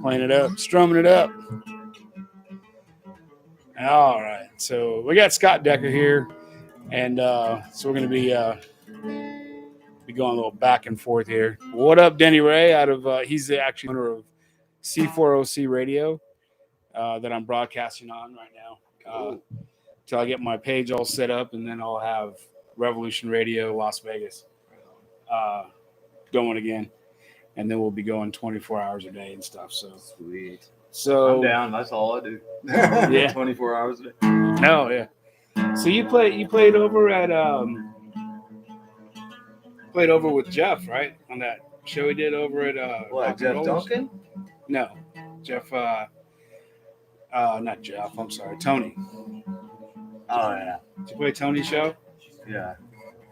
playing it up, strumming it up. All right, so we got Scott Decker here, and so we're going to be going a little back and forth here. What up, Denny Ray? He's the actual owner of C4OC Radio that I'm broadcasting on right now. Till I get my page all set up, and then I'll have Revolution Radio Las Vegas going again, and then we'll be going 24 hours a day and stuff. So sweet. So I'm down. That's all I do. Yeah, 24 hours a day. Oh yeah. So you played over at played over with Jeff, right? On that show he did over at what, Jeff Duncan? No, Jeff. Not Jeff. I'm sorry, Tony. Oh yeah. Did you play Tony's show? Yeah.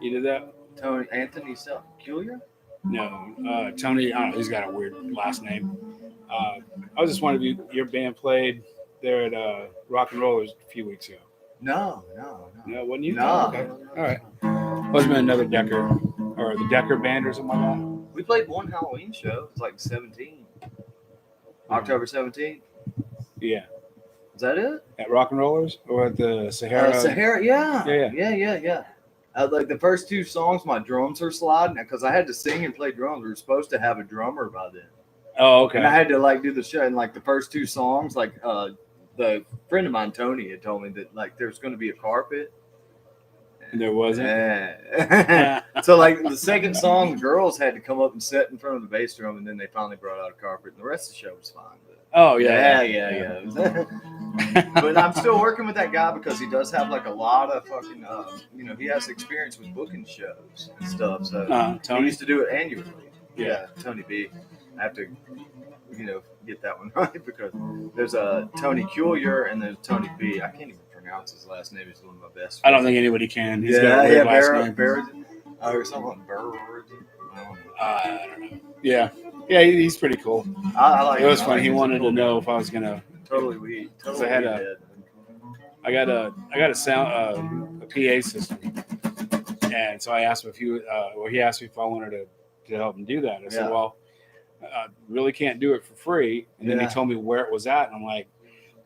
You did that? Tony Anthony Culier? No, Tony. I don't know. He's got a weird last name. I was just wondering if your band played there at Rock and Rollers a few weeks ago. No, wasn't you? No. Okay. All right. Must have been another Decker or the Decker band or something like that. We played one Halloween show. It's like 17. October 17th. Yeah. Is that it? At Rock and Rollers or at the Sahara? Sahara, yeah. Yeah. Like the first two songs, my drums are sliding because I had to sing and play drums. We were supposed to have a drummer by then. Oh, okay. And I had to like do the show, and like the first two songs, like the friend of mine, Tony, had told me that like there's going to be a carpet. And there wasn't. Yeah. So like the second song, the girls had to come up and sit in front of the bass drum, and then they finally brought out a carpet, and the rest of the show was fine. But, oh yeah. But I'm still working with that guy because he does have like a lot of fucking, he has experience with booking shows and stuff. So Tony he used to do it annually. Yeah, Tony B. I have to, get that one right because there's a Tony Culier and there's Tony B. I can't even pronounce his last name. He's one of my best friends. I don't think anybody can. He's got a weird last name. Or something like Bird. I don't know. Yeah, he's pretty cool. I like it. Was fun. He wanted to know if I was gonna. Totally I got a sound a PA system, and so I asked him he asked me if I wanted to help him do that. I said, well, I really can't do it for free. And then he told me where it was at, and I'm like,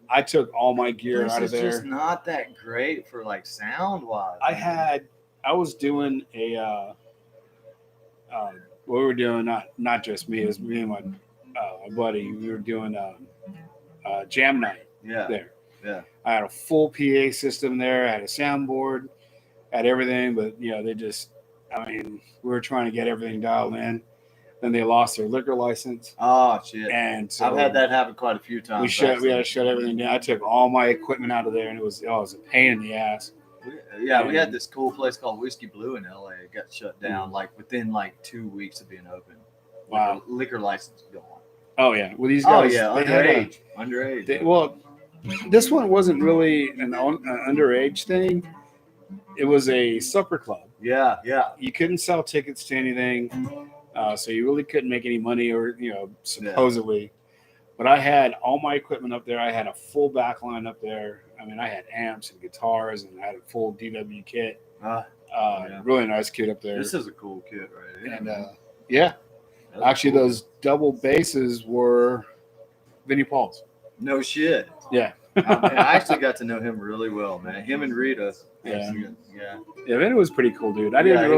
I took all my gear out of there. It's just not that great for like sound wise. I was doing a what we were doing, not just me, it was me and my buddy. We were doing jam night there. Yeah. I had a full PA system there. I had a soundboard, had everything, but we were trying to get everything dialed in. Then they lost their liquor license. Oh shit! And so I've had that happen quite a few times. We had to shut everything down. I took all my equipment out of there, and it was a pain in the ass. We had this cool place called Whiskey Blue in LA. It got shut down like within like 2 weeks of being open. Wow. Liquor license gone. Oh yeah. Well, these guys. Oh yeah, underage. This one wasn't really an underage thing. It was a supper club. Yeah. You couldn't sell tickets to anything, so you really couldn't make any money, or supposedly. Yeah. But I had all my equipment up there. I had a full back line up there. I mean, I had amps and guitars, and I had a full DW kit. Really nice kit up there. This is a cool kit, right? And actually, those double basses were Vinnie Paul's. No shit. Yeah. I actually got to know him really well, man. Him and Rita. Yeah, Vinnie was pretty cool, dude. I didn't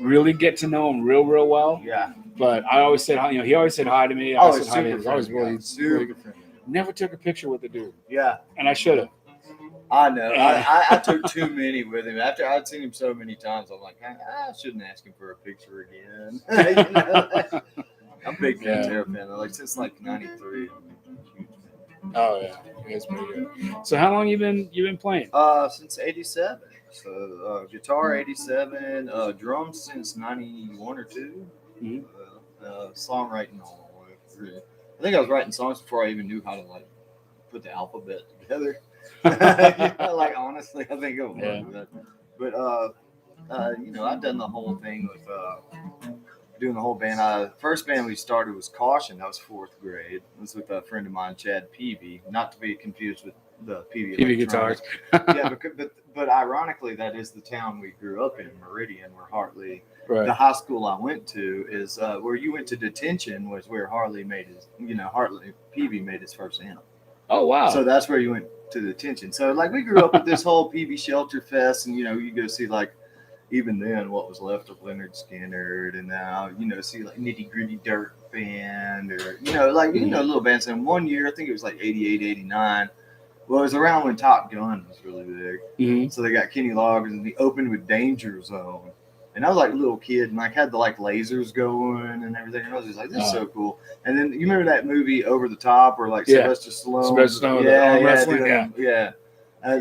really get to know him real well. Yeah. But I always said hi. He always said hi to me. I said hi to him. I was really super friendly. Never took a picture with the dude. Yeah. And I should have. I know. I took too many with him. After I'd seen him so many times, I'm like, I shouldn't ask him for a picture again. I'm a big Pantera fan. Like since like '93. Oh yeah, it's pretty good. So how long you been playing? Since '87. So guitar '87, drums since '91 or '2. Mm-hmm. Songwriting all the way through. I think I was writing songs before I even knew how to like put the alphabet together. Like honestly, I think it was. Yeah. But I've done the whole thing with doing the whole band. First band we started was Caution. That was 4th grade. It was with a friend of mine, Chad Peavy. Not to be confused with the PV PV guitars. Yeah, but ironically, that is the town we grew up in, Meridian, where Hartley. Right. The high school I went to is where you went to detention was where Hartley made his, Hartley PV made his first anthem. Oh wow. So that's where you went to detention. So like we grew up with this whole PV Shelter Fest, and you go see like even then what was left of Leonard Skinner, and now see like Nitty Gritty Dirt Band, or little bands. And one year I think it was like 88, 89. Well, it was around when Top Gun was really big. Mm-hmm. So they got Kenny Loggins, and he opened with Danger Zone. And I was like a little kid, and like had the like lasers going and everything. And I was just like, this is so cool. And then you remember that movie Over the Top, where like Sylvester Stallone,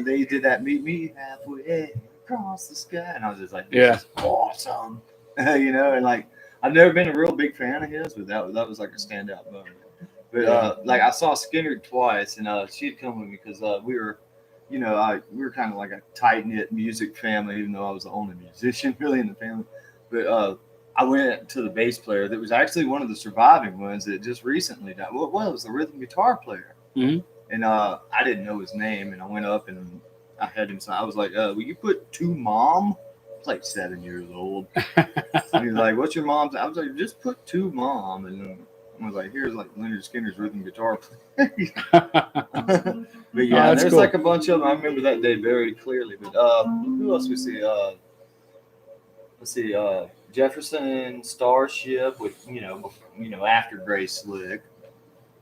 they did that Meet Me Halfway Across the Sky, and I was just like, this is awesome, And like I've never been a real big fan of his, but that was like a standout moment. But like I saw Skinner twice, and she'd come with me because we were kind of like a tight knit music family, even though I was the only musician really in the family. But I went to the bass player that was actually one of the surviving ones that just recently died. Well, it was the rhythm guitar player, and I didn't know his name, and I went up and I had him. I was like, "Will you put To Mom?" I was like 7 years old. And he's like, "What's your mom's?" I was like, "Just put To Mom," and then I was like, here's like Leonard Skinner's rhythm guitar player. But yeah, there's cool. Like a bunch of them. I remember that day very clearly. But who else we see? Let's see, Jefferson Starship with after Grace Slick.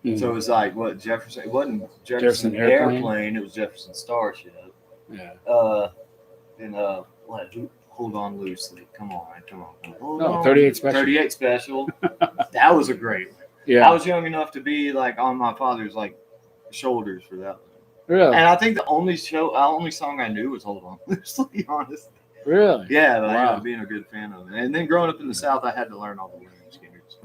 Mm-hmm. So it was like what Jefferson? It wasn't Jefferson Airplane. It was Jefferson Starship. Yeah. And what? Hold On Loosely. Come on. Hold on. 38 Special. 38 Special. That was a great one. Yeah. I was young enough to be like on my father's like shoulders for that one. Really? And I think the only song I knew was Hold On Loosely, honestly. Really? Yeah, but I ended up being a good fan of it. And then growing up in the South, I had to learn all the Leonard Skinners.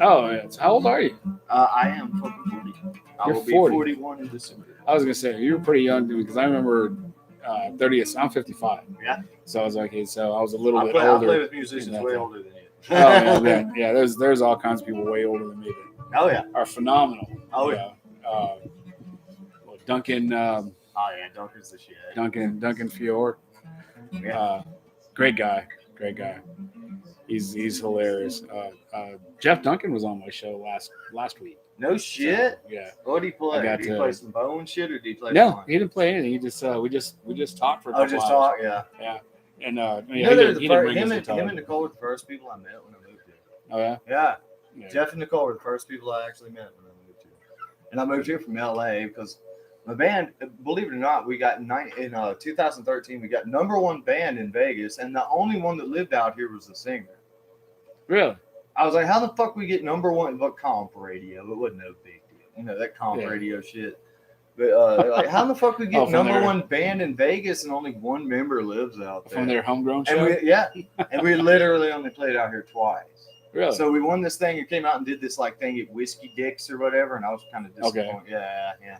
Oh, yeah. So how old are you? I am fucking 40. I will be 41 in December. I was going to say, you were pretty young, dude, because I remember 30th. I'm 55. Yeah. So I was like, so I was a little bit older. I play with musicians way older than you. Oh yeah, yeah. There's all kinds of people way older than me that are phenomenal. Oh yeah. Duncan. Duncan's the shit. Duncan Fiore. Yeah. Great guy. He's hilarious. Jeff Duncan was on my show last week. No shit. So, yeah. What did he play? Did he play some bone shit, or did he play? No, he didn't play anything. He just we just talked for a couple hours. Yeah. And him and Nicole were the first people I met when I moved here. Oh yeah? Yeah. Jeff and Nicole were the first people I actually met when I moved here. And I moved here from LA because my band, believe it or not, we got in 2013, we got #1 band in Vegas, and the only one that lived out here was the singer. Really? I was like, how the fuck we get #1? But comp radio, it wasn't no big deal. That comp radio shit. But like, how the fuck we get #1 band in Vegas and only one member lives out there? From their homegrown show? And we literally only played out here twice. Really? So we won this thing and came out and did this like thing at Whiskey Dick's or whatever, and I was kind of disappointed. Okay. Yeah.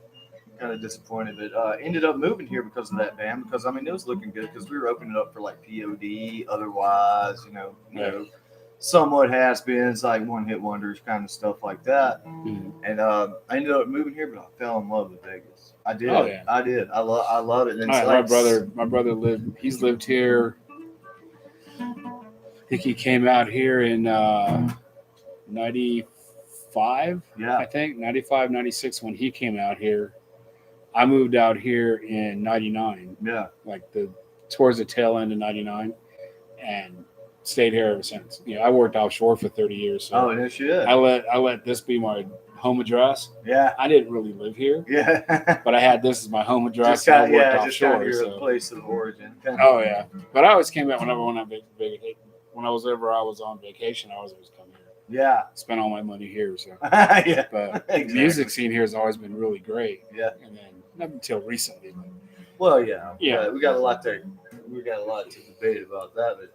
Kind of disappointed, but ended up moving here because of that band. Because I mean, it was looking good because we were opening up for like POD, Otherwise, you know, somewhat has-beens, like one-hit wonders, kind of stuff like that. Mm-hmm. And I ended up moving here, but I fell in love with Vegas. I did. Oh, yeah. I did. I love it. And my brother lived here. I think he came out here in 95. Yeah. I think 95, 96 when he came out here. I moved out here in 99. Yeah. Like towards the tail end of 99, and stayed here ever since. I worked offshore for 30 years. So no shit. I let this be my home address. Yeah. I didn't really live here. Yeah. But I had this as my home address. Just offshore. Just your place of origin. Oh yeah. But I always came back whenever I was on vacation. I always come here. Yeah. Spent all my money here. So yeah. But the music scene here has always been really great. Yeah. And then not until recently. Well, yeah. We got a lot to debate about that, but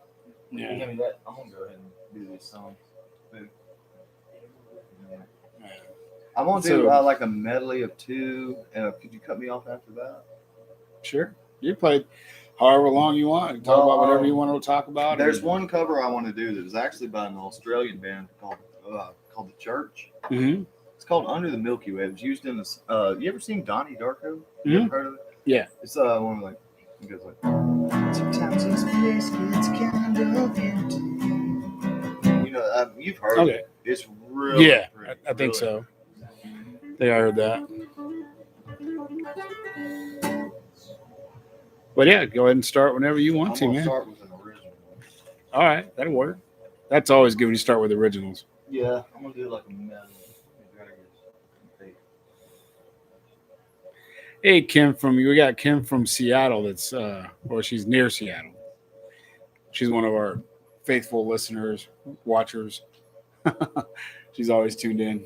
yeah. Give me that. I'm gonna go ahead and do this song. I'm gonna do like a medley of two. Could you cut me off after that? Sure. You play however long you want. Talk about whatever you want to talk about. There's one cover I want to do that was actually by an Australian band called The Church. Mm-hmm. It's called Under the Milky Way. It was used in this. You ever seen Donnie Darko? You Mhm. ever heard of it? Yeah. It's one of like it goes like. Sometimes this place gets kind of empty. You know, you've heard Okay. it. It's really Yeah, pretty, I think really. so. I think I heard that. But yeah, go ahead and start whenever you I'm want to, gonna man. start with an original one. All right, that'll work. That's always good when you start with originals. Yeah, I'm gonna do like a metal. Hey, we got Kim from Seattle. That's well, she's near Seattle. She's one of our faithful listeners, watchers. She's always tuned in.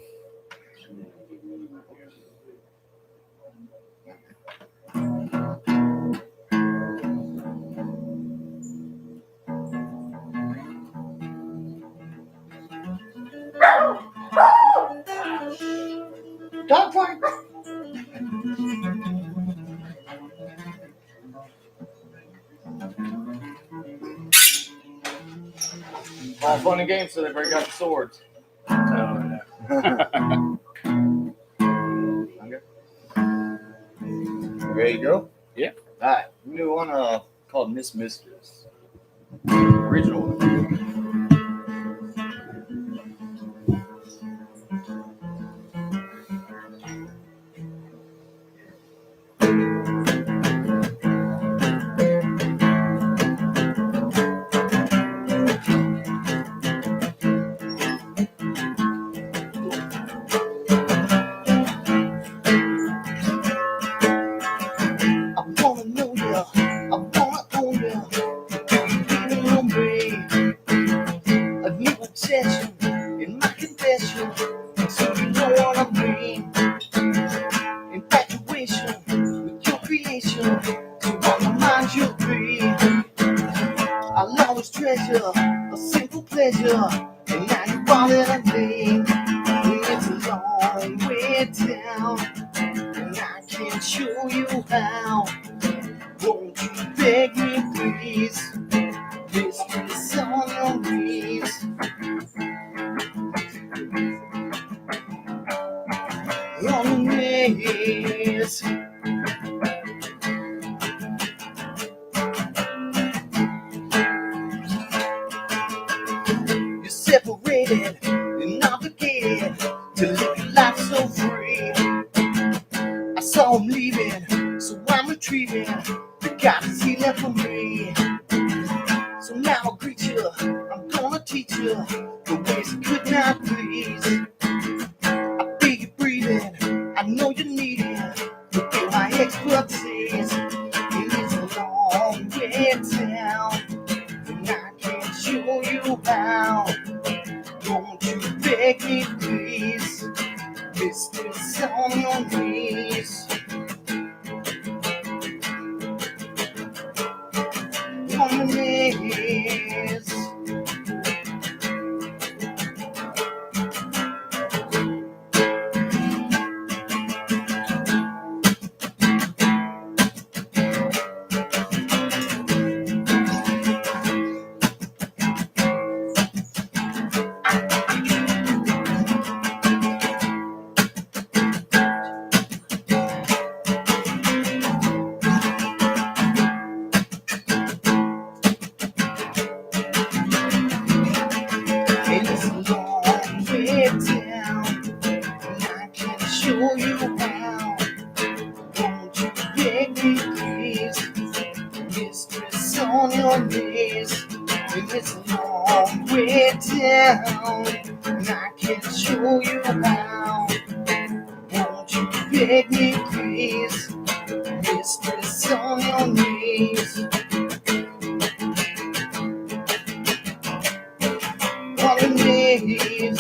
Dog fight. All fun and games, so they break out the swords. Oh, Okay. Ready to go? Yeah. All right. We do one called Miss Mistress. Original one. In my confession, so you know what I mean. Infatuation with your creation, so on my mind you'll be. I'll always treasure a simple pleasure, and now you are that I need. It's a long way down, and I can't show you how. Won't you beg me, please? Mistress on your knees. On your knees. You're separated and obligated to live your life so free. I saw him leaving, so I'm retrieving the guidance he left for me. So now I'll greet you, I'm gonna teach you the ways you could not please. I feel you breathing, I know you need it, to be my expertise. It is a long way down, and I can't show you how. Won't you beg me please, mistress on your knees. On your knees. It is a long way down, and I can't show you how. Won't you beg me please, mistress on your knees. It is a long way down, and I can't show you how. Won't you beg me please, mistress on your knees. On your knees.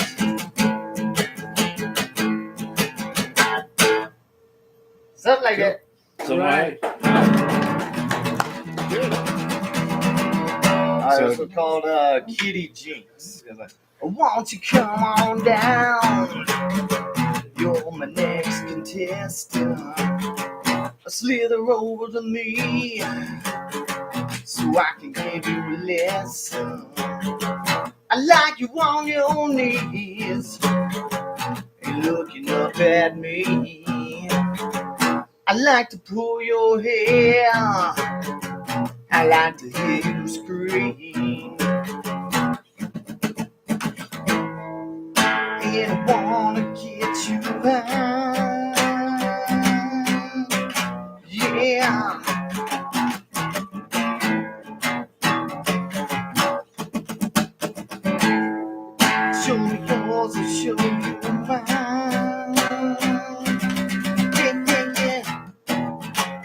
Something like that. So right. This was called Kitty Jinx. It was like, won't you come on down? You're my next contestant. Slither over to me, so I can give you a lesson. I like you on your knees, and looking up up at me. I like to pull your hair. I like to hear you scream. And I wanna get you high. Yeah. Show me yours and show you mine. Yeah, yeah, yeah.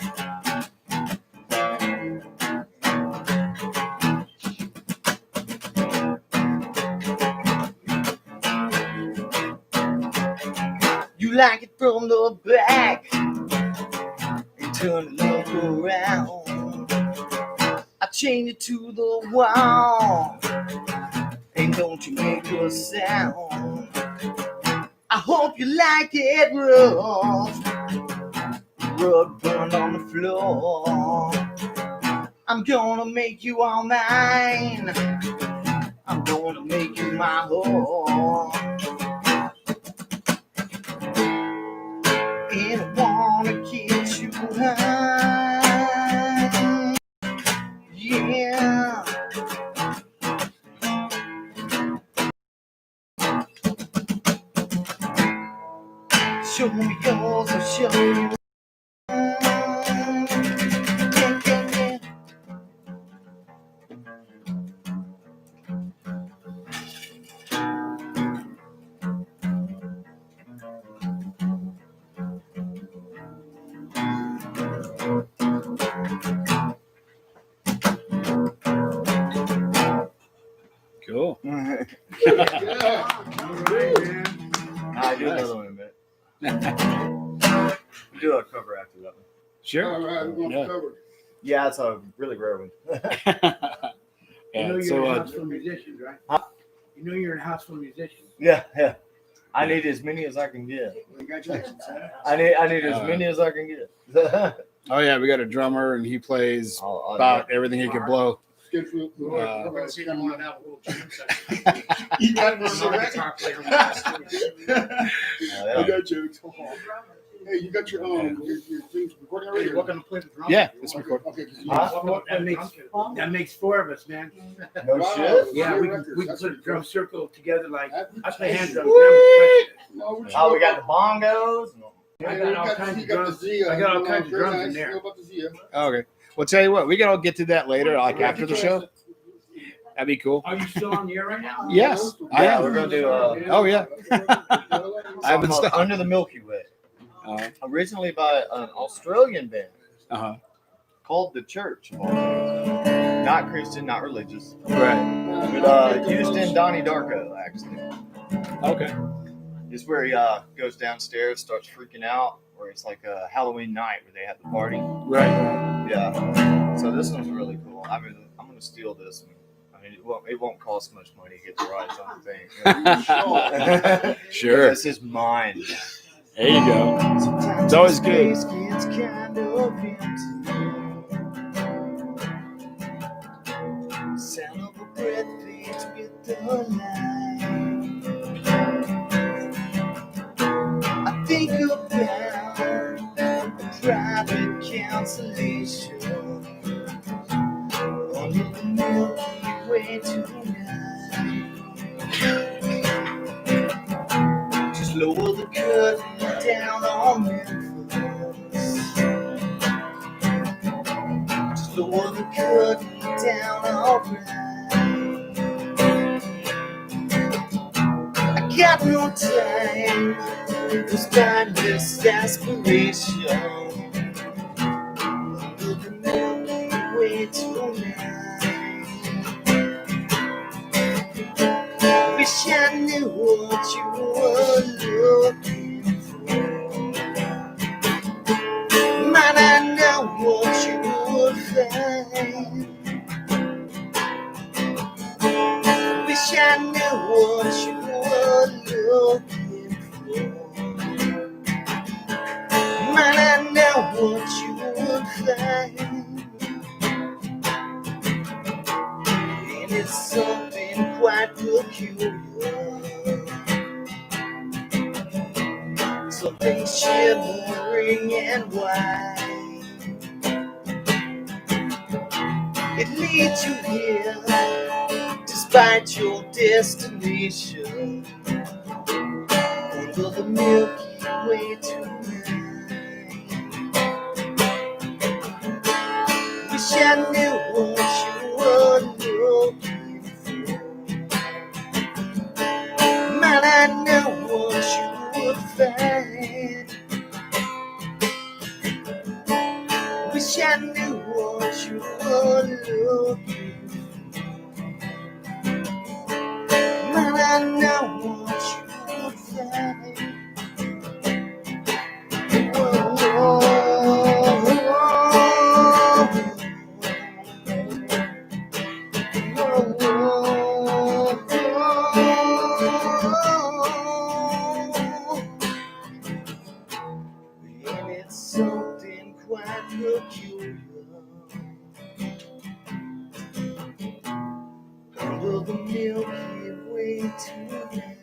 You like it from the back and turn it up around. I chain it to the wall and don't you make a sound. I hope you like it rough, rug burned on the floor. I'm gonna make you all mine. I'm gonna make you my whore. And I wanna get you high. Yeah. Show me yours, I'll show you mine. Yeah, yeah, yeah. Cool. Yeah. I do another one in a minute. We'll do a cover after that one. Sure. All right, we're going Yeah. to cover. Yeah, it's a really rare one. You know Yeah, you're so a house full of musicians, right? Huh? You know you're in a house full of musicians. Yeah, yeah. I need as many as I can get. Congratulations, son. I need as many as I can get. oh yeah, we got a drummer and he plays I'll about everything he can blow. Schedule. Uh, We're going to see them on that. yeah. You got this already? I got jokes. Hey, you got your your things recording already? We're gonna play the drums. Yeah, it's recorded. Okay. 'Cause you- Huh? That makes four of us, man. No Wow. shit. Yeah, we Records. can That's put a pretty drum cool. circle together like I play hand drums. Woo! No, we Oh, we got the bongos. I got all kinds you of got the drums. Zia. I got all You know, kinds of very drums in nice. there. You know about the Zia. Okay. Well, tell you what, we gotta get to that later, like after the show. That'd be cool. Are you still on the air right now? Yes, I Yeah, am. we're gonna do Oh yeah. I haven't called stopped. Under the Milky Way. Originally by an Australian band Uh-huh. called The Church. Not Christian, not religious. Right. But Houston Donnie Darko, actually. Okay. Is where he goes downstairs, starts freaking out, where it's like a Halloween night where they have the party. Right. Yeah. So this one's really cool. I mean, I'm gonna steal this one. I mean, it won't cost much money to get the rights on the thing. Sure. This is mine. There you go. It's always good. Space gets kind of empty. Sound of a breath fades with the light. I think about a private cancellation under the Milky Way tonight. Just lower the curtain down on Memphis. Just lower the curtain down alright. I got no time for spineless desperation. Under the Milky Way tonight. Wish I knew what you were looking for. Might I know what you would find? Wish I knew what you were looking for. Might I know what you would find? And it's something quite peculiar. something shimmering and white. It leads you here, despite your destination, under the Milky Way tonight. Wish I knew what you were looking for. Might I know what you would find. Wish I knew what you were looking for. Might I know what you would find. And it's something quite peculiar. Under the Milky Way tonight.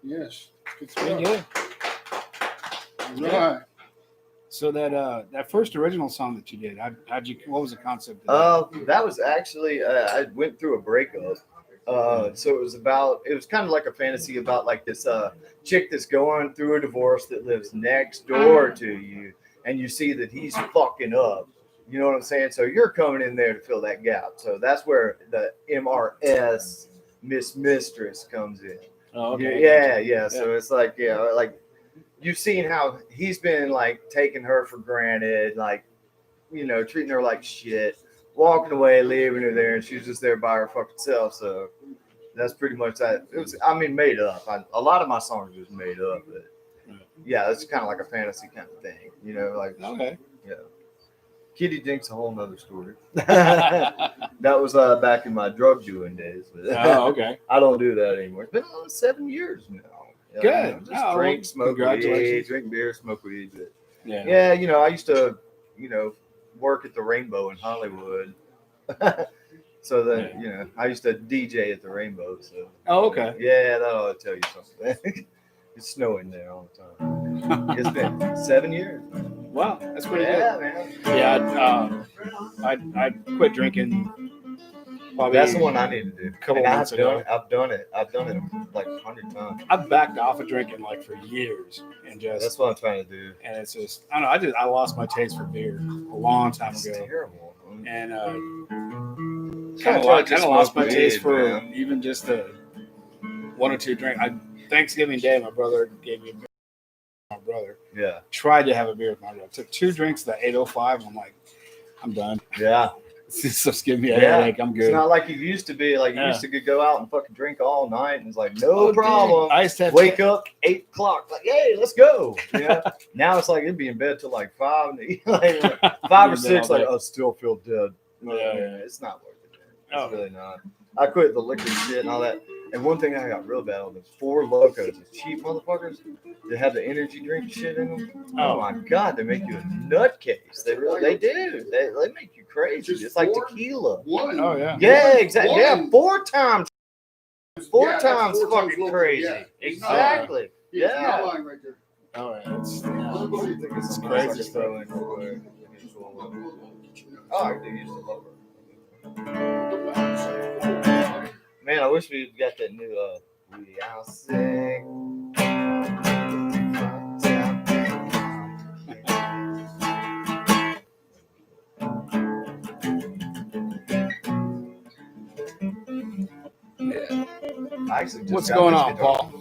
Yes. Good Pretty stuff. good. Right. So that first original song that you did, how'd you? What was the concept of that? That was actually I went through a breakup. So it was kind of like a fantasy about like this chick that's going through a divorce that lives next door to you, and you see that he's fucking up. You know what I'm saying? So you're coming in there to fill that gap. So that's where the MRS Mistress comes in. Oh, okay. Yeah. So it's like, like you've seen how he's been like taking her for granted, like, you know, treating her like shit, walking away, leaving her there, and she's just there by her fucking self. So that's pretty much that. It was, made up. A lot of my songs was made up, but yeah, it's kind of like a fantasy kind of thing, you know, like, Okay. yeah. Kitty Dink's a whole nother story. That was back in my drug doing days. But Oh, okay. I don't do that anymore. It's been 7 years now. Good. Just Oh, drink, well, smoke weed, congratulations. drink beer, smoke weed. But Yeah. yeah, you know, I used to, you know, work at the Rainbow in Hollywood. So then, Yeah. you know, I used to DJ at the Rainbow. So Oh, okay. yeah, that ought to tell you something. It's snowing there all the time. It's been 7 years. Wow, that's pretty Yeah, man. good. Yeah, I quit drinking. Probably That's the one I need to do. Couple And months I've ago. done it like 100 times. I've backed off of drinking like for years, and That's just what I'm trying to do. and it's just I don't know. I lost my taste for beer a long time It's ago, terrible. and Kinda kind of smoke lost my weed, taste for man. even just a one or two drink. Thanksgiving Day, my brother gave me a beer. My brother Yeah, tried to have a beer with my brother. Took 2 drinks at 8:05. And I'm like, I'm done. yeah. It's just give me a Yeah. headache. I'm It's good. not like you used to be. Like you Yeah. used to go out and fucking drink all night, and it's like no Oh, dude, problem. I used to have Wake up 8 o'clock, like hey, let's go. Yeah. Now it's like it'd be in bed till like 5, like 5 or 6. Like I still feel dead. Yeah. It's not worth it. Man. It's Oh. really not. I quit the liquor shit and all that. And one thing I got real bad on was 4 Locos, the cheap motherfuckers that have the energy drink shit in them. Oh my god, they make you a nutcase. They do. They make you crazy. Just It's like 4? tequila. One. Oh yeah. Yeah, exactly. Yeah, One. 4 times. Four Yeah, that's times 4 times fucking local. crazy. Yeah. Exactly. He's Yeah. not lying right there. Oh yeah. It's Everybody think it's crazy crazy stuff. throw in real quick. Oh, I do use the lover. Man, I wish we got that new We Are Sick. I actually just What's got going this on, guitar. Paul?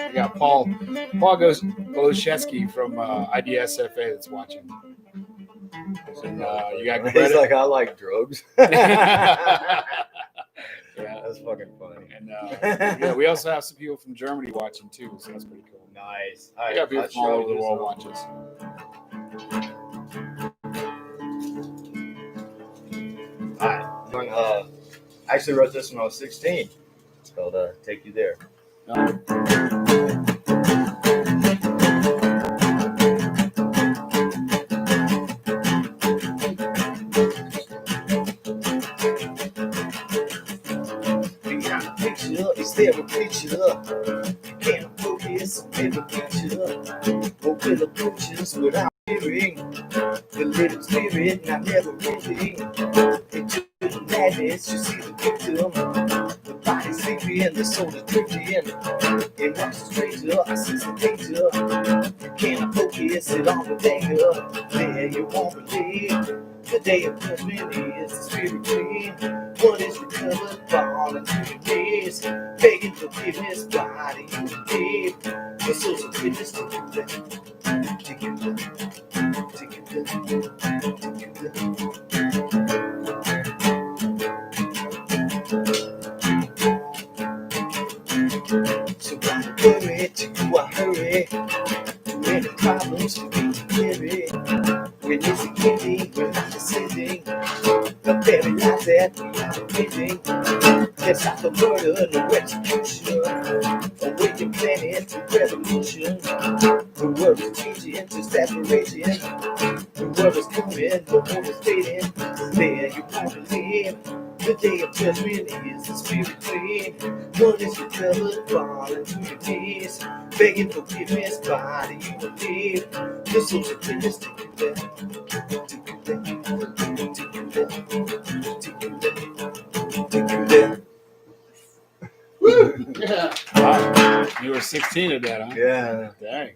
We got Paul Goloszewski from IDSFA that's watching. And, you got He's Greta. like, I like drugs. Yeah. That's fucking funny. And yeah, we also have some people from Germany watching too, so that's pretty cool. Nice. We got people from all over the world watching. I actually wrote this when I was 16. It's called Take You There. Is there a picture Can't focus, never picture. Open approaches without hearing. The little spirit, not never really. Into the madness, you see the victim. The body sleeping, the soul is drifting. And once a stranger, I sense the danger. Can't focus it on the danger. There you won't believe. The day of judgment is the spirit clean. What is recovered, falling to your knees. Begging forgiveness, body you believe. The soul's of witness to you that. Take you there. Take you there. Take you there. So I worry, to I hurry. When the problems to be carry. When it's a kitty, we're not descending. The very life that we are living. Let's stop the murder, no execution. Awaken planet to revolution. The world is changing to separation. The world is coming, the world is fading. There you won't believe. The day of judgment is the spirit clean. One is recovered, falling to your knees. Begging forgiveness, body you believe. The soul's a witness to you there. Take you there. Take you there. Take you there. Take you there. Woo! Yeah. Wow. You were 16 at that, huh? Yeah, Dang.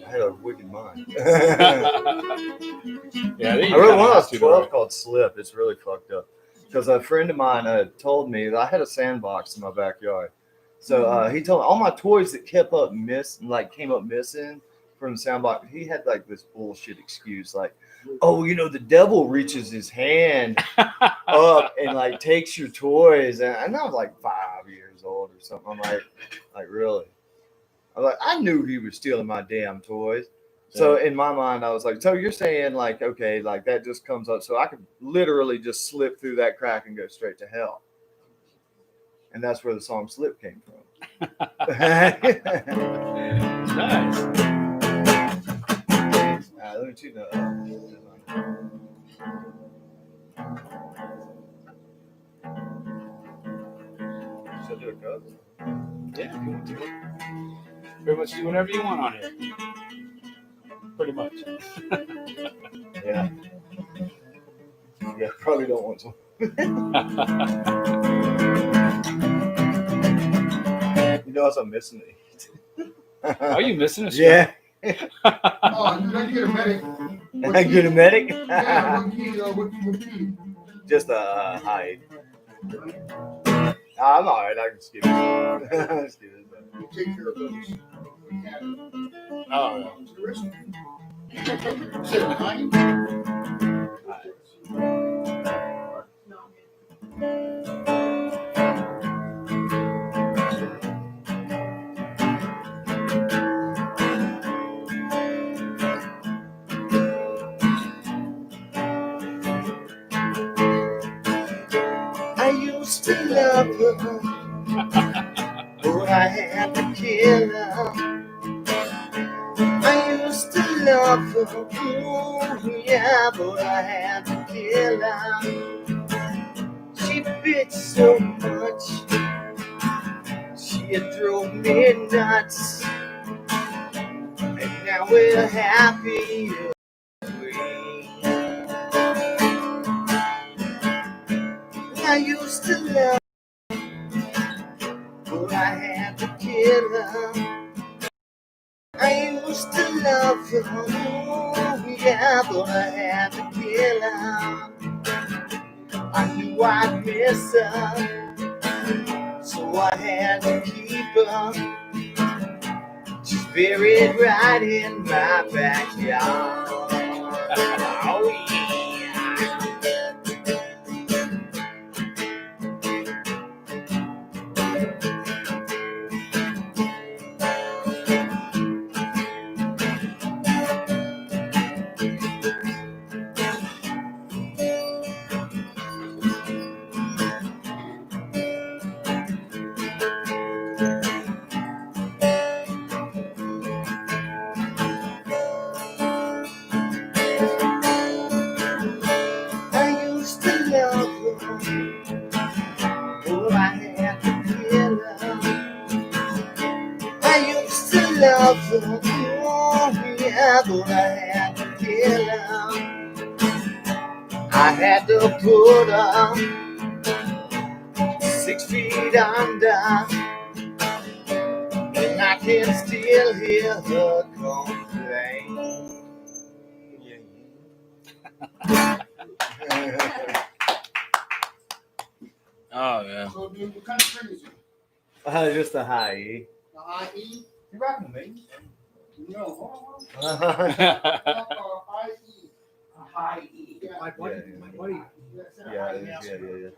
I had a wicked mind. Yeah, I think I you wrote kinda one when I have was to, 12 though. called Slip. It's really fucked up. Because a friend of mine told me that I had a sandbox in my backyard. So he told me all my toys that came up missing from the sandbox. He had like this bullshit excuse like, oh, you know, the devil reaches his hand up and like takes your toys. And I was like 5 years old or something. I'm like really? I'm like, I knew he was stealing my damn toys. So in my mind, I was like, so you're saying like, okay, like that just comes up. So I could literally just slip through that crack and go straight to hell. And that's where the song Slip came from. Nice. Let me tune that up. Should I do a cover? Yeah, if you want to. Pretty much do whatever you want on here. Pretty much. Yeah. Yeah, probably don't want to. You know, I'm missing it. Are you missing a show? Yeah. Oh, did I get a medic? Good a medic? Yeah, what key? Just a hide. I'm all right. I can skip it. Let's do this. We'll take care of those. Oh, To the rest. Say behind. I used to love her, but I had to kill her. I used to love her, ooh, yeah, but I had to kill her. She bitched so much, she drove me nuts, and now we're happy. I used to love her, but I had to kill her. I used to love her, ooh, yeah, but I had to kill her. I knew I'd miss her, so I had to keep her. She's buried right in my backyard. Oh, yeah. I used to love her, but I had to kill her. the glory that I had to get out. I had to put up 6 feet under, and I can still hear her complain. Oh yeah. So, dude, what kind of string is it? Just a high E. The high E? You rocking me? No, hold on. Yeah, High E. A high E. Yeah. My buddy, Yeah. my buddy. yeah.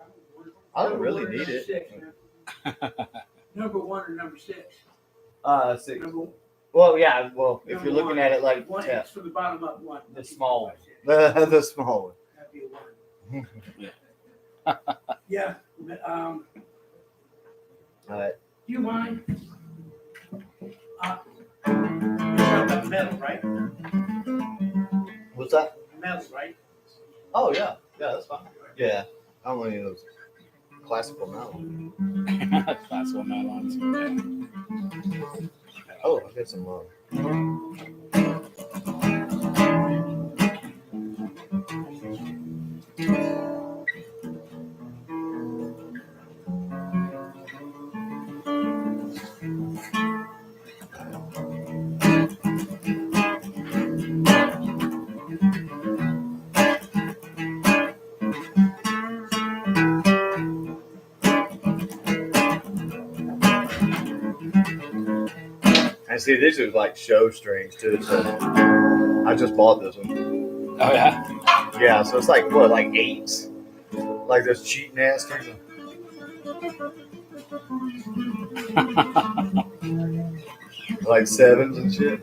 I don't really need Number it. 6, man. Number 1 or number 6? 6. Number, Well, yeah. Well, if number you're looking one. at it like One, yeah, it's from the bottom up 1. the small one. The small one. That'd be a 1. Yeah. All right. Do you mind? You're talking about metal, right? What's that? Metal, right? Oh yeah, that's fine. Yeah, I don't want any of those classical melons. Classical nylons. Oh, I got some. And see, these are like show strings too. So I just bought this one. Oh yeah. Yeah, so it's like what, like 8s? Like those cheating ass strings. Like 7s and shit.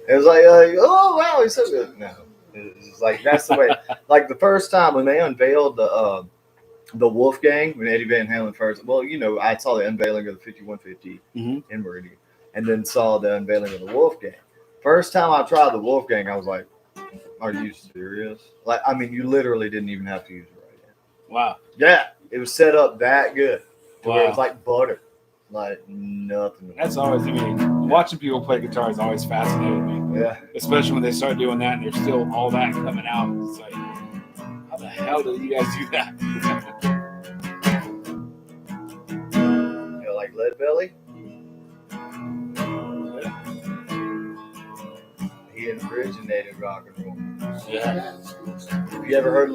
It was like, oh wow, he's so good. No, it's like that's the way. Like the first time when they unveiled the Wolfgang, when Eddie Van Halen first. Well, you know, I saw the unveiling of the 5150 in Meridian, and then saw the unveiling of the Wolfgang. First time I tried the Wolfgang, I was like, "Are you serious?" Like, I mean, you literally didn't even have to use it right now. Wow. Yeah, it was set up that good. To where it was Wow. like butter, like nothing. That's always, I mean, watching people play guitar is always fascinated me, Yeah. especially when they start doing that and there's still all that coming out. It's like, how the hell did you guys do that? You know, like Lead Belly. He originated rock and roll. Yeah. Have you ever heard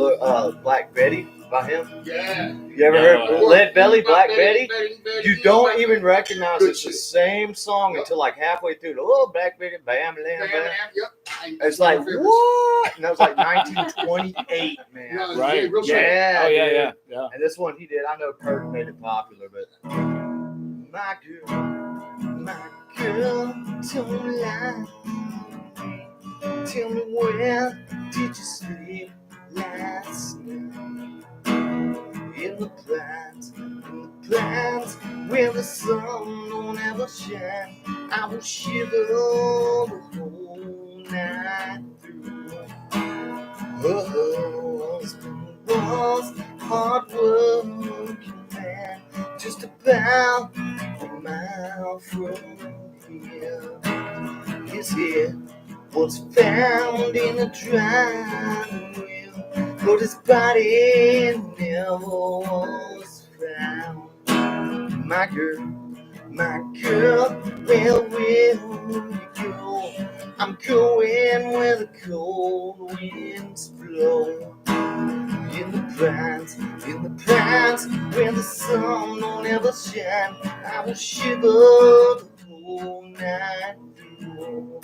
Black Betty by him? Yeah. You ever No. heard Lead Belly, Black Betty? Betty. You don't even recognize Good it's the shit. same song until like halfway through. Oh, Black Betty, bam, bam, Bam, bam. bam, yep. It's like, what? And that was like 1928, man. No, it's Right. real shit. Yeah. Oh yeah, dude. yeah, yeah. And this one he did. I know Kurt made it popular, but my girl, don't lie. Tell me where did you sleep last night? In the plant where the sun don't ever shine. I will shiver the whole night through. Her husband was hard working man, just about a mile from here. His head was found in a drying wheel, but his body never was found. My girl, where will you go? I'm going where the cold winds blow. In the pines, where the sun don't ever shine, I will shiver the whole night through.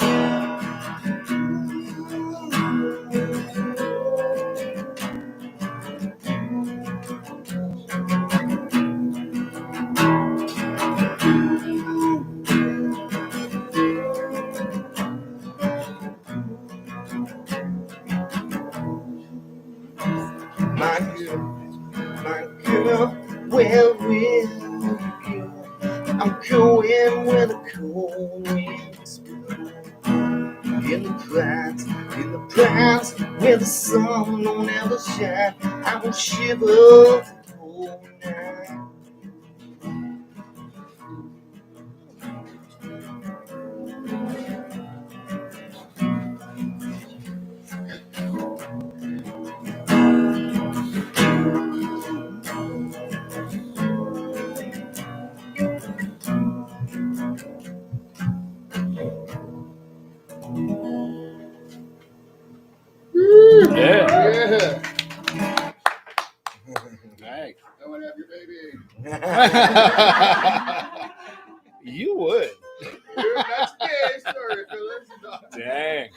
My girl, where will you go? I'm going where the cold winds blow. in the pines, where the sun don't ever shine. I will shiver the whole night. Yeah. Yeah. Dang. I want to have your baby. You would. Dude, that's gay. Sorry, Phyllis. Dang.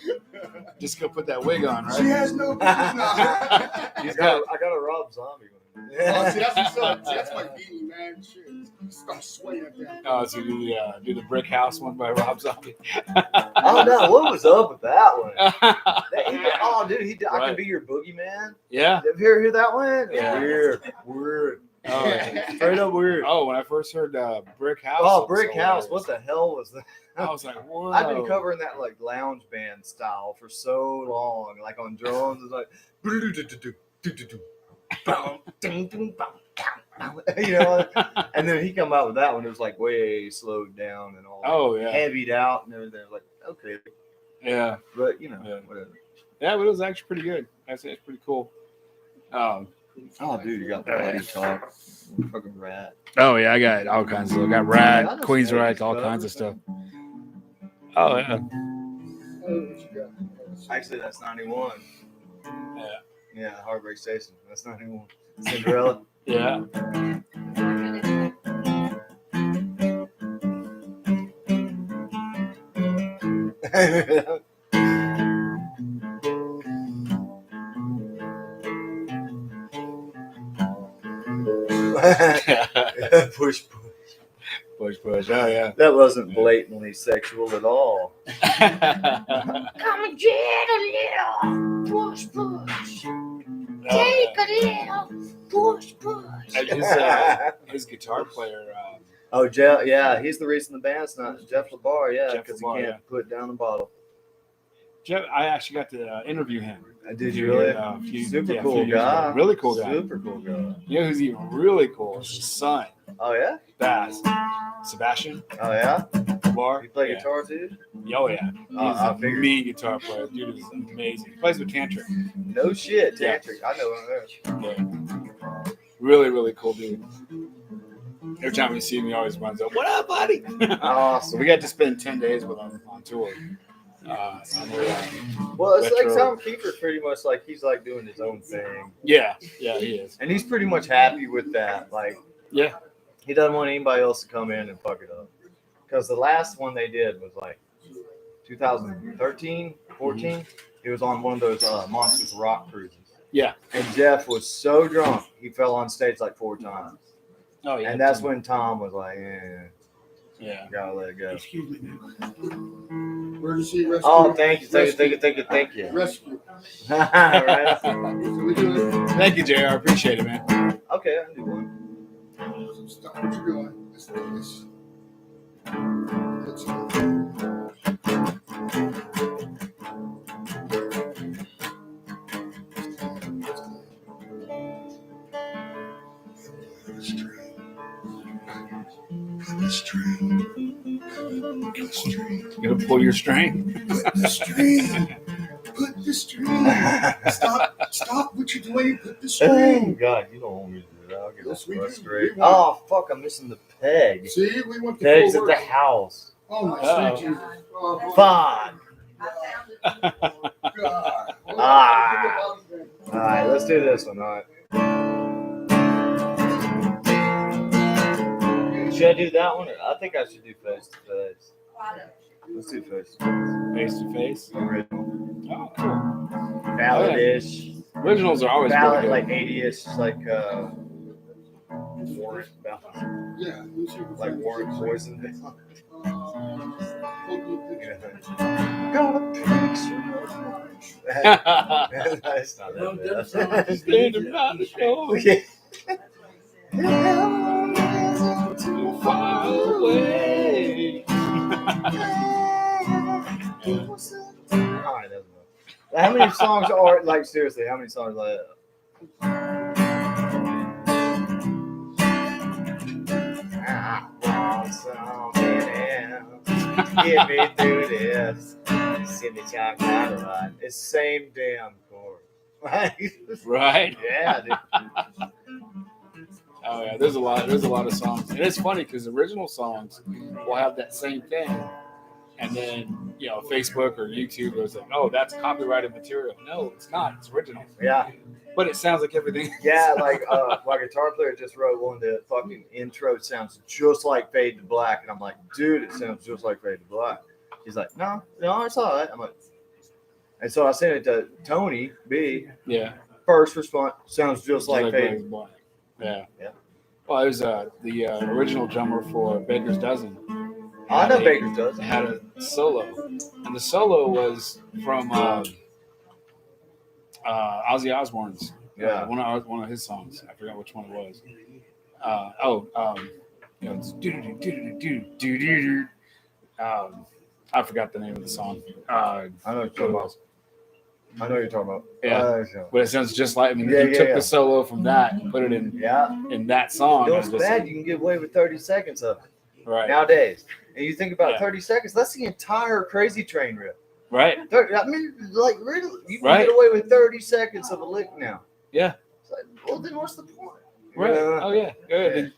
Just go put that wig on, She right? has no business. He's got. I got a Rob Zombie one. Oh, see, that's what's up. See, that's my beanie, man. Shit. Stop sweating at that. Oh, so you do the Brick House one by Rob Zombie. Oh no, what was up with that one? Oh, dude, I Right. can be your boogeyman. Yeah. Have you ever heard that one? Yeah. Weird. Oh, yeah. Straight up weird. Oh, when I first heard Brick House. Oh, it was Brick House. hilarious. What the hell was that? I was like, whoa. I've been covering that like lounge band style for so long, like on drums. It's like, you know, and then he come out with that one. It was like way slowed down and all Oh, yeah. heavied out and everything. Like, okay, Yeah. but you know, Yeah. whatever. Yeah, but it was actually pretty good. I'd say it's pretty cool. Oh, dude, you got the buddy talk. Fucking rat. Oh, yeah, I got all kinds of. I got I Rat, know Queensryche, Snakes, all but- kinds of stuff. Oh, yeah. Oh, what you got? Actually, that's 91. Yeah. Yeah, Heartbreak Station. That's 91. Cinderella. Yeah. Push. Push. Oh, yeah. That wasn't blatantly sexual at all. Come and get a little push. Take a little push. His guitar player, Oh, Jeff. Yeah, he's the reason the band's not Jeff LaBar. Yeah, Jeff because LaBar, he can't put down the bottle. Jeff, I actually got to interview him. Did you really? A few- Super yeah, a cool few years guy. ago. Really cool guy. Super cool guy. You know who's even really cool? Is his son, Oh yeah. Baz. Sebastian Oh yeah. Bar. You play Yeah. guitar too? Oh, yeah. He's I a figured. mean guitar player. Dude is amazing. He plays with Tantric. No shit, Yeah. Tantric. I know him there. Yeah. Really, really cool dude. Every time we see him, he always runs up, "What up, buddy?" Awesome. We got to spend 10 days with him on tour. Well, it's like Retro. Tom Kiefer, pretty much like he's like doing his own thing, Yeah, he is. and he's pretty much happy with that. Like, Yeah. he doesn't want anybody else to come in and fuck it up. Because the last one they did was like 2013, 14. He was on one of those Monsters Rock cruises. Yeah. And Jeff was so drunk he fell on stage like 4 times. Oh, yeah. And that's when Tom was like, Yeah. gotta let it go. Excuse me, man. Emergency rescue. Oh, thank you. Rescue. Right? So we do it. Thank you, JR. Appreciate it, man. Okay, I can do one. Stop what you're doing. Let's do this. Let's go. The string. The string. You gonna pull your string? Put the string. Put the string. Stop what you're doing. Put the Oh, string. God, you don't want me to do that. I'll get Yes, all we do. frustrated. We want- Oh, fuck, I'm missing the peg. See, we want the Peg's full at the work. house. Oh my Uh-oh. sweet Jesus. Oh, Fuck. God. Ah. All right, let's do this one. All right. Should I do that one? I think I should do face to face. Let's do face to Face to face. face. Original. Oh, cool. Ballad-ish. Originals are always Ballad, pretty like good. 80-ish, like Warren ballad. Yeah. Like Warren Poison. Got Got a picture. That's not that bad. Standing by the door, Yeah. too far away. How many songs are like seriously? How many songs like that? I want something else. Get me through this. Silly chocolate ride. It's the same damn chord. Right? Yeah, dude. Oh yeah, there's a lot of songs, and it's funny because original songs will have that same thing, and then Facebook or YouTube was like, oh, that's copyrighted material. No, it's not. It's original. Yeah. But it sounds like everything. Yeah, like my guitar player just wrote one that fucking intro sounds just like Fade to Black, and I'm like, dude, it sounds just like Fade to Black. He's like, no, it's all right. I'm like, and so I sent it to Tony B. Yeah. First response sounds just like Fade. Fade to Black. Yeah. Yeah. Well, it was the original drummer for Baker's Dozen. I know Baker's Dozen. Had a solo, and the solo was from Ozzy Osbourne's. Yeah. One of his songs. I forgot which one it was. It's I forgot the name of the song. I know what you're talking about. I know what you're talking about. Yeah. But it sounds just like, Yeah, you took yeah. the solo from that and put it in that song. You know and what's just- bad? You can get away with 30 seconds of it Right. nowadays. And you think about Yeah. 30 seconds, that's the entire Crazy Train riff. Right. I mean, like, really, you can Right. get away with 30 seconds of a lick now. Yeah. It's like, well, then what's the point? Right. Yeah. Oh yeah. Yeah.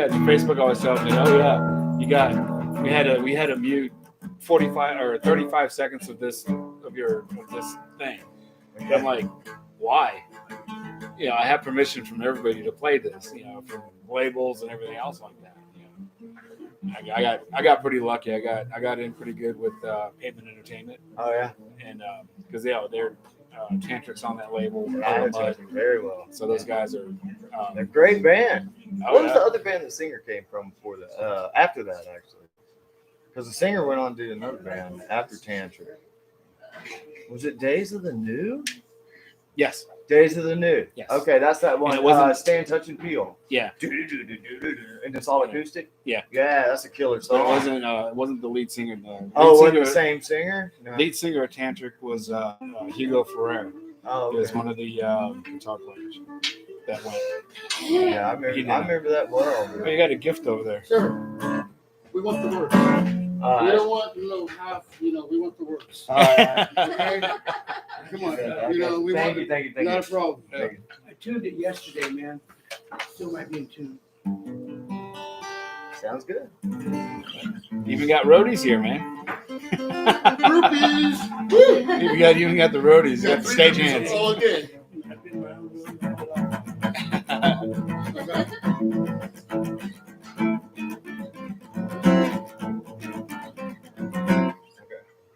The Facebook always tells me, oh yeah, we had to mute 45 or 35 seconds of this thing. And I'm like, why? I have permission from everybody to play this, from labels and everything else like that. I got pretty lucky. I got in pretty good with Pavement Entertainment, Oh, yeah. and because they're Tantric's on that label. I know Tantric very well. So those guys are. They're a great band. Oh, What was yeah. the other band the singer came from before that? After that, actually. Because the singer went on to do another band after Tantric. Was it Days of the New? Yes. Days of the New. Yes. Okay, that's that one. And it wasn't- Stand, Touch, and Peel. Yeah. And it's all acoustic? Yeah. Yeah, that's a killer So song. it wasn't the lead singer. The lead Oh, it wasn't singer, the same singer? No. lead singer of Tantric was Hugo Ferrer. Oh, He was okay. one of the guitar players that went. Yeah, I remember that well. Oh, you got a gift over there. Sure. We want the works. We All don't want half. We want the works. right. Okay? Come on. We Thank want. you. Not a problem. I tuned it yesterday, man. Still might be in tune. Sounds good. Even got roadies here, man. Groupies. Woo! Even got the roadies. You got the stage hands. All again.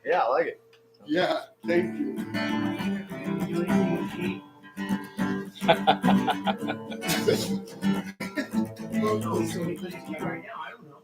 Yeah, I like it. Yeah. Thank you. Oh, so he plays it right now. I don't know.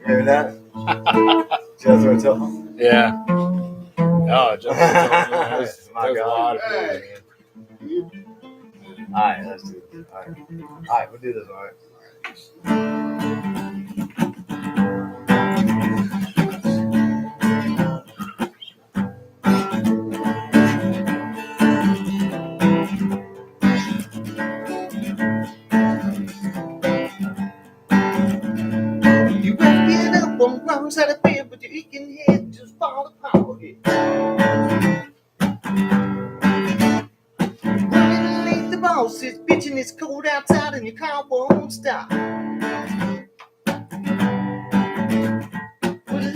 Hear that? Jethro Tull. Yeah. Oh, just My God. Hey. All right, let's do it. All right, we'll do this. All right. You better get up on the wrong side of bed, but your aching head just fall apart. Running underneath the boss is bitching, it's cold outside and your car won't stop. Well,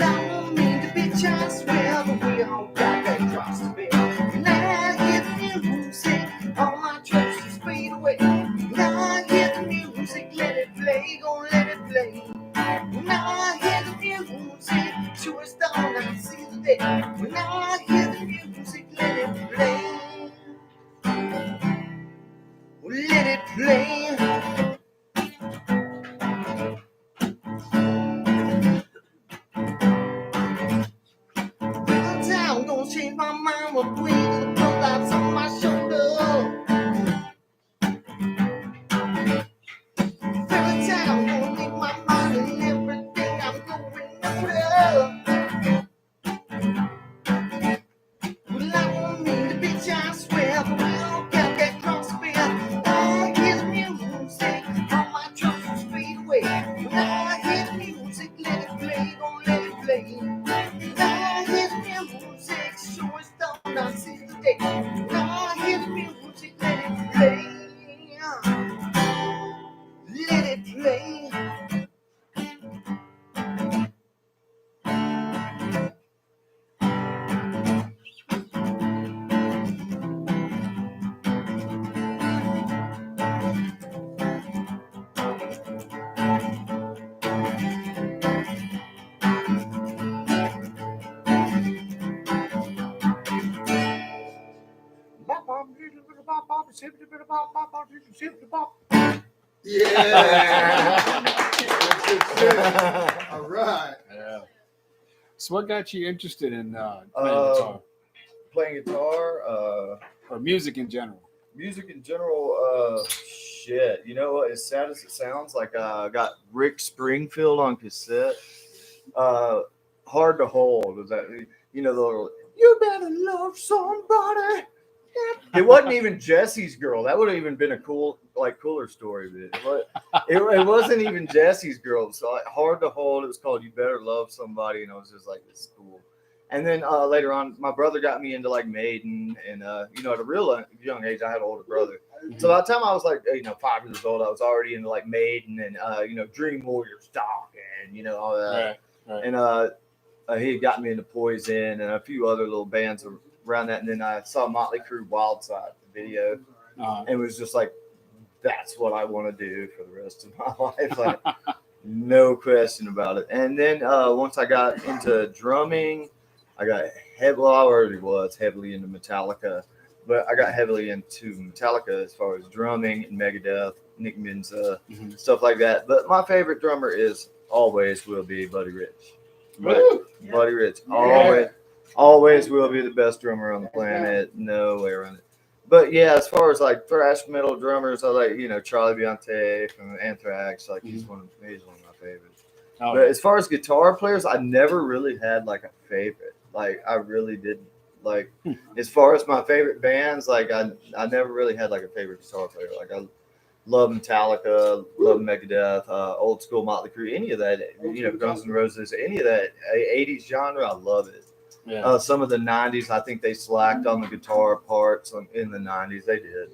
I don't mean to bitch, I swear, but we all got that cross to bear. And I hear the music, all my troubles fade away. And I hear the music, let it play, gon' let it play. When I hear the music, sure as dawn I see the day. When I hear the music, let it play. play. Little town gonna change my mind with weight of the blood that's on my shoulder. Little town gonna make my mind and everything I'm going over. Well, I won't mean to bitch, I swear, but we'll get crossfire. I hear the music, all my troubles fade away. When I hear the music, let it play, don't let it play. When I hear the music, sure as dawn, I see the day. When I hear the music, let it play. Let it play. Yeah. All right. Yeah. So what got you interested in playing guitar Playing guitar, or music in general? music in general, shit. You know what? As sad as it sounds, like I got Rick Springfield on cassette. Hard to Hold was that? You know the little, you better love somebody. It wasn't even Jesse's Girl. That would have even been a cooler story. But it wasn't even Jesse's Girl. So like, Hard to Hold. It was called You Better Love Somebody, and I was just like, this is cool. And then later on, my brother got me into like Maiden, and you know, at a real young age, I had an older brother. So by the time I was like, 5 years old, I was already into like Maiden and Dream Warrior Stock and all that. Right. And he had got me into Poison and a few other little bands around that. And then I saw Motley Crue Wild Side, the video, and was just like, that's what I want to do for the rest of my life. Like, no question about it. And then once I got into drumming, I already was heavily into Metallica, but I got heavily into Metallica as far as drumming and Megadeth, Nick Menza, stuff like that. But my favorite drummer always will be Buddy Rich. Buddy Rich, always will be the best drummer on the planet. No way around it. But yeah, as far as like thrash metal drummers, I like Charlie Bronte from Anthrax. Like he's one of my favorites. Oh, But as far as guitar players, I never really had like a favorite. Like I really didn't. Like as far as my favorite bands, like I never really had like a favorite guitar player. Like I love Metallica, love Megadeth, old school Motley Crue, any of that. Guns N' Roses, any of that 80s genre, I love it. Yeah. Some of the 90s, I think they slacked on the guitar parts in the 90s. They did.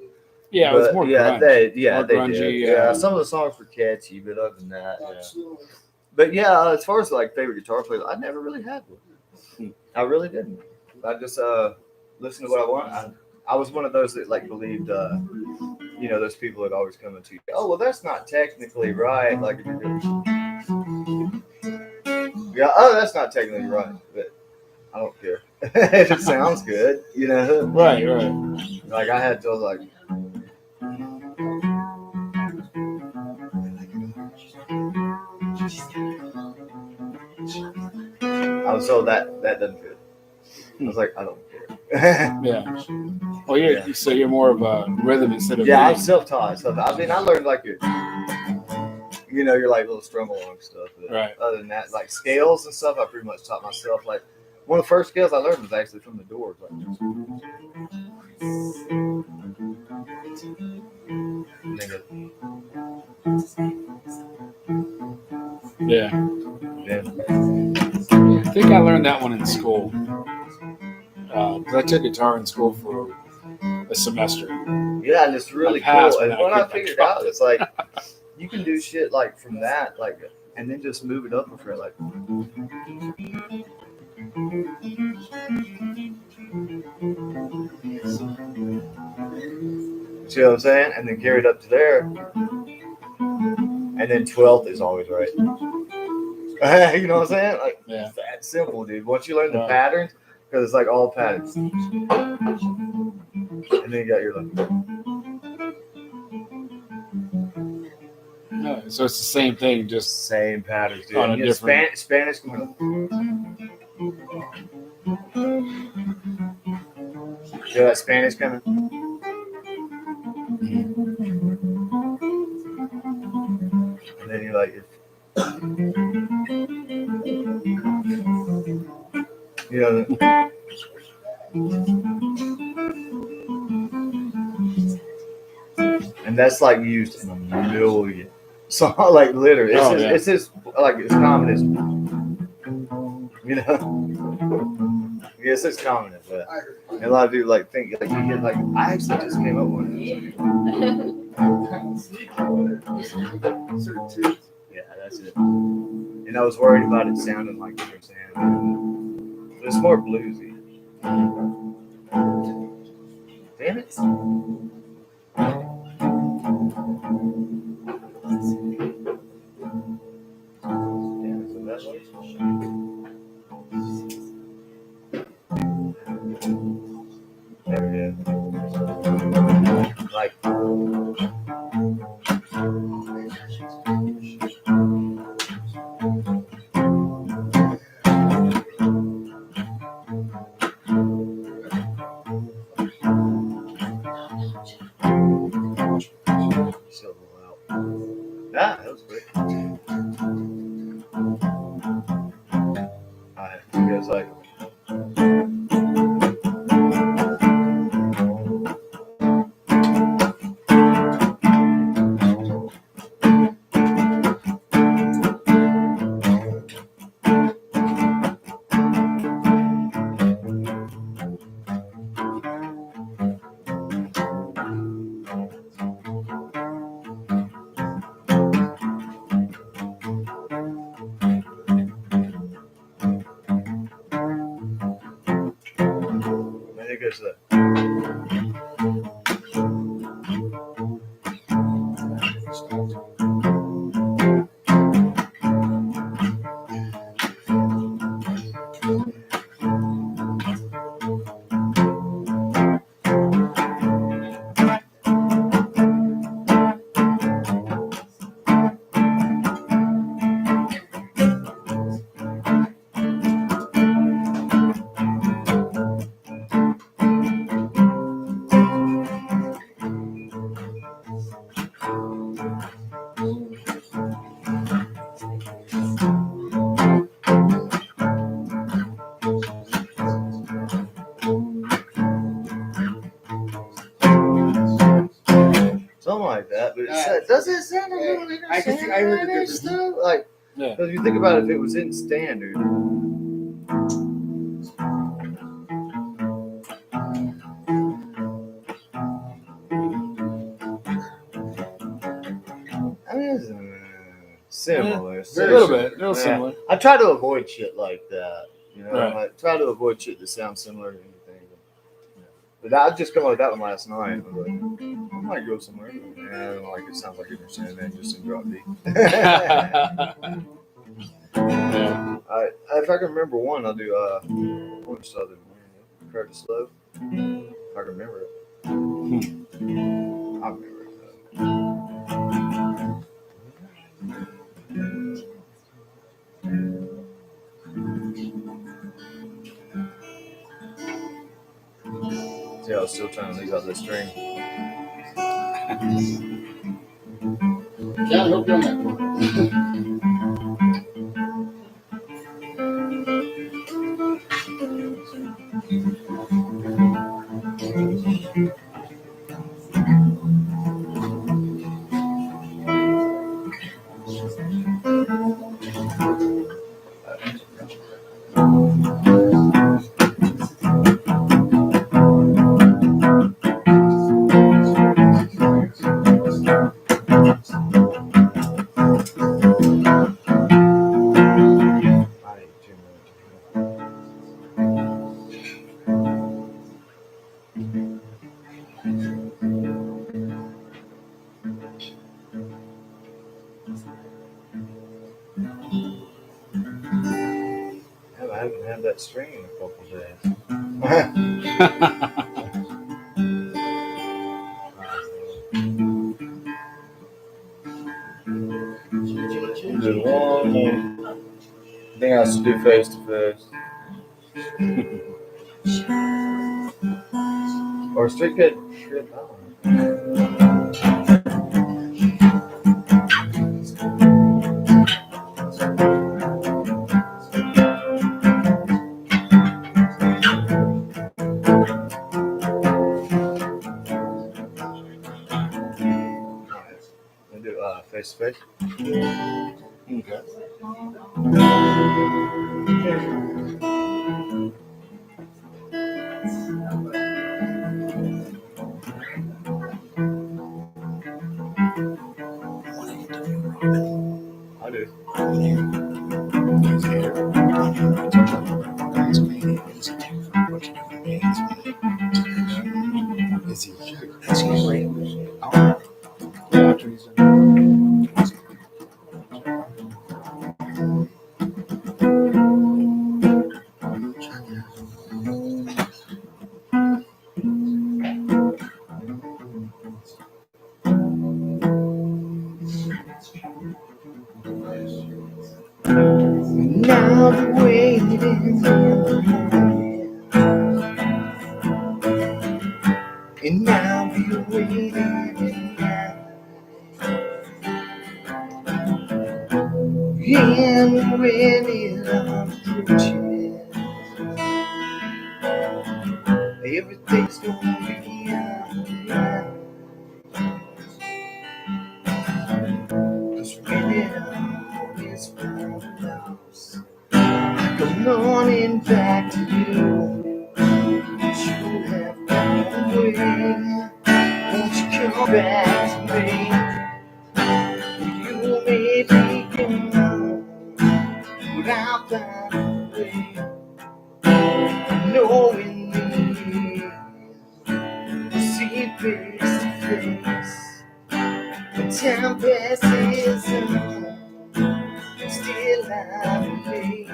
Yeah, it was more grunge. they More did. grungy, Yeah, some of the songs were catchy, but other than that, Absolutely. But yeah, as far as like favorite guitar players, I never really had one. I really didn't. I just listened to what I want. I was one of those that like believed, those people that always come into you. Oh, well, that's not technically right. Like, yeah, that's not technically right, but I don't care. If it sounds good, Right. Like I had to like. I was told that doesn't fit. I was like, I don't care. Yeah. Well, so you're more of a rhythm instead of I'm beat. self-taught. So I mean, I learned like your like little strum along stuff. But Right. Other than that, like scales and stuff, I pretty much taught myself. Like one of the first scales I learned was actually from the Doors. Like, Yeah. yeah. I think I learned that one in school. Because I took guitar in school for a semester. Yeah, and it's really I passed, cool. And but I when I couldn't figured out, it's like you can do shit like from that, like, and then just move it up a fret, like. See what I'm saying? And then carry it up to there, and then 12th is always right. You know what I'm saying? Like, Yeah. it's that simple, dude. Once you learn the Right. patterns, because it's like all patterns, and then you got your like. So it's the same thing, just Same patterns, dude. On a You know, different- Spanish can go. Feel that Spanish coming? And then you're like, you know, and that's like used in a million. So like literally, it's Oh, just, yeah. it's just like it's common as, you know. Yes, it's common as that. And a lot of people like think like you get like I actually just came up with it. Yeah, that's it. And I was worried about it sounding like you were saying. But it's more bluesy. Damn it. Damn it, so that's there it is. Like still a little out. Ah, that was quick. Alright, you guys like I think it's that. Something like that, but it doesn't sound a little I can see- I heard the difference. stuff. Like, Yeah. because if you think about it, if it was in standard, I mean, it's similar. a little bit, real Yeah. similar. I try to avoid shit like that. You know, Right. I try to avoid shit that sounds similar to anything. But I just come up with that one last night. I was like, I might go somewhere. Yeah, I don't like it. Sounds like you're saying that just in drop beat. Yeah. If I can remember one, I'll do one Southern Man, Curtis Lowe. If I can remember it. I remember it. See, I was still trying to leave out the string. Yeah, I hope you're on that one. I ate too much. Hell, I haven't had that string in a couple days. do the one. I think I have to do face to face. Or straight cut. I do face to face. Okay. I do. Is he here? That's usually after he's done. Now the waiting in the morning, and now the waiting in the night, and when it approaches, everything's gonna be alright. 'Cause when it all is lost, I'm running back to you. You have gone away. Won't you come back to me? You may be gone, but I'll find a way. Knowing me, see face to face. The time passes on, still I believe.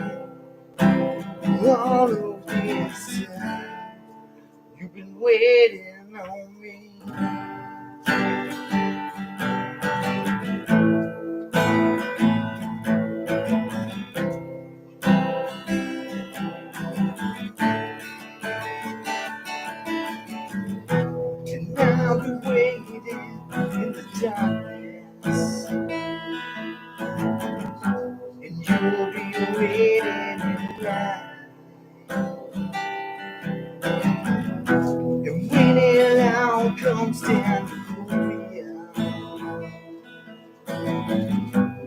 All of this time, you've been waiting on me. And I'll be waiting in the darkness, and you'll be waiting in light. And when it all comes down to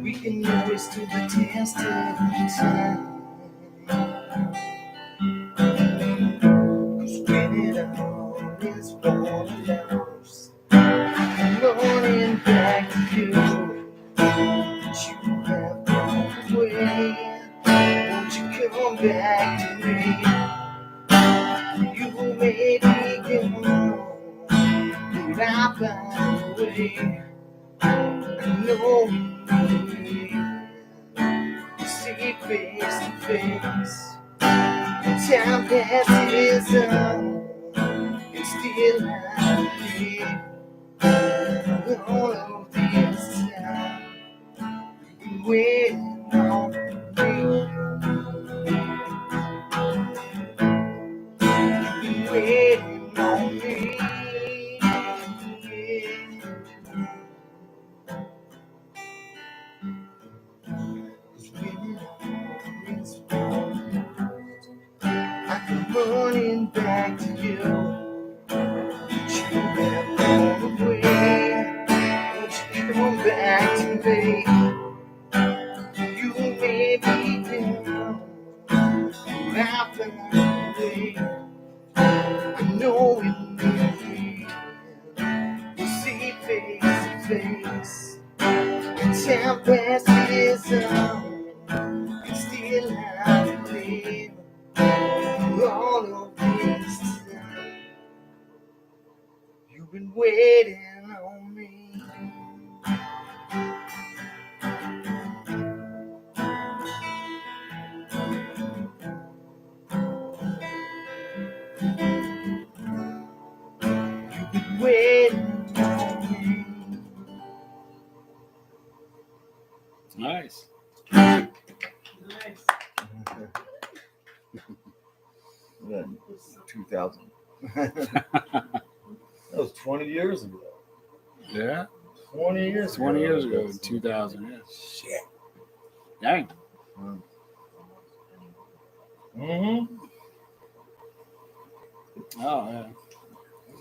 we can always do the test of time. 'Cause when it all is all lost, I'm running back to you. But you have gone away. Won't you come back to me? You may be gone, but I'll find a way. I know we see face to face. Time passes on, and still I believe. All of this time, you've been waiting on me. You've been waiting on me. I come running back to you, but you have gone away. Won't you come back to me? You may be gone, but I'll find a way. I know in the end we'll see face to face. Time passes on, and still I believe. All of this time, you've been waiting on me. You've been waiting on me. Nice. Nice. Yeah, 2000. That was 20 years ago. Yeah. 20 years 20 years I ago, guess. 2000. Yeah. Shit. Dang. Mm-hmm. Oh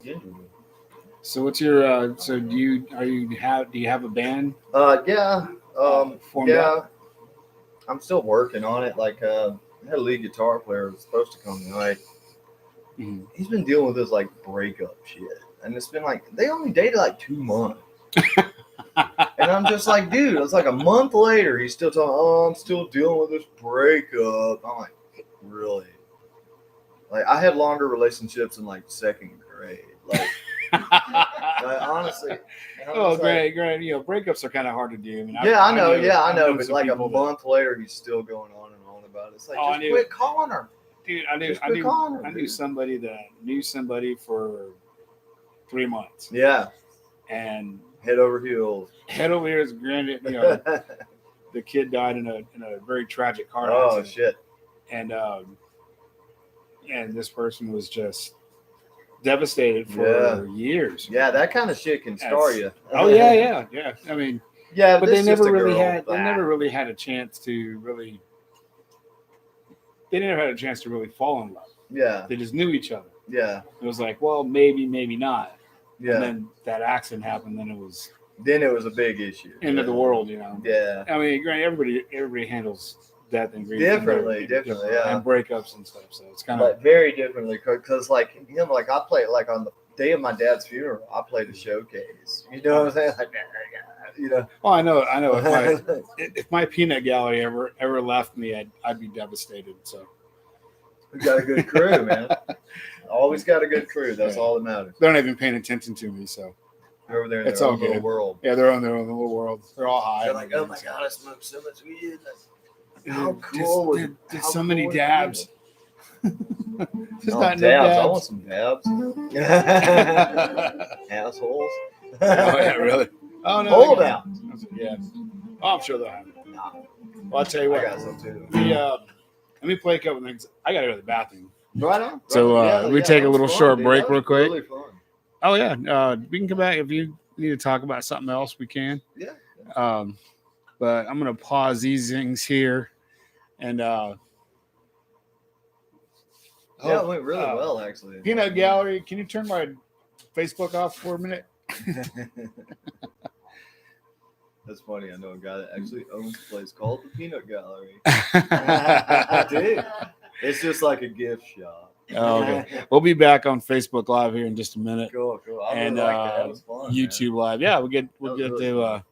yeah. So what's your so do you have a band? Yeah. Formed Yeah. up? I'm still working on it. Like, I had a lead guitar player who was supposed to come tonight. Mhm. He's been dealing with this like breakup shit, and it's been like they only dated like 2 months. And I'm just like, dude, it's like a month later, he's still talking, oh, I'm still dealing with this breakup. I'm like, really? Like, I had longer relationships in like second grade. Like honestly. And I'm Oh, just like, great. You know, breakups are kind of hard to do. I mean, yeah, I know. I've known But some like a people that- month later, he's still going on and on about it. It's like, Oh, I just knew quit it. calling her. Dude, Just quit calling her, I knew dude. somebody that knew somebody for 3 months, Yeah, and head over heels. head over here is granted. You know, the kid died in a very tragic car Oh accident, shit. and this person was just devastated for years. Yeah, that kind of shit can scar That's- you. Oh yeah. I mean, Yeah, but this they is never just a really girl. had. They never really had a chance to really. They never had a chance to really fall in love. Yeah, They just knew each other. yeah, It was like, well, maybe not. yeah. And then that accident happened. Then it was Then it was a big issue. end of the world. You know. Yeah, I mean, granted, everybody handles death and grief Definitely, yeah. and breakups and stuff. So it's kind of but very differently because like him, like I played like on the day of my dad's funeral, I played a showcase. You know what I'm saying? Like, you know. oh, I know. If my peanut gallery ever left me, I'd be devastated. So We got a good crew, man. Always got a good crew. That's Yeah. all that matters. they're not even paying attention to me. So They're over there in It's their all own little good. world. yeah, they're on their own little world. They're all high. They're like, oh my god, I smoked so much weed. How cool! Did how so many cool is dabs. Just Oh, not dabs. I no want some dabs. Assholes. Oh yeah, really? Oh no. Hold they out. got- Yeah. Oh, I'm sure they'll have it. Nah, Well, I'll tell you I what. got some too. Let me play a couple things. I gotta go to the bathroom. Right on. So, we take that a was little fun, short dude. break That was real quick. Really fun. Oh yeah, we can come back if you need to talk about something else. We can. Yeah. But I'm gonna pause these things here, and Yeah, it went really well actually. Peanut Gallery. Can you turn my Facebook off for a minute? That's funny. I know a guy that actually owns a place called the Peanut Gallery. Oh, Dude, it's just like a gift shop. okay. We'll be back on Facebook Live here in just a minute, Cool. I really and liked it. That was fun. man. YouTube Live. Yeah, we'll get was to really fun.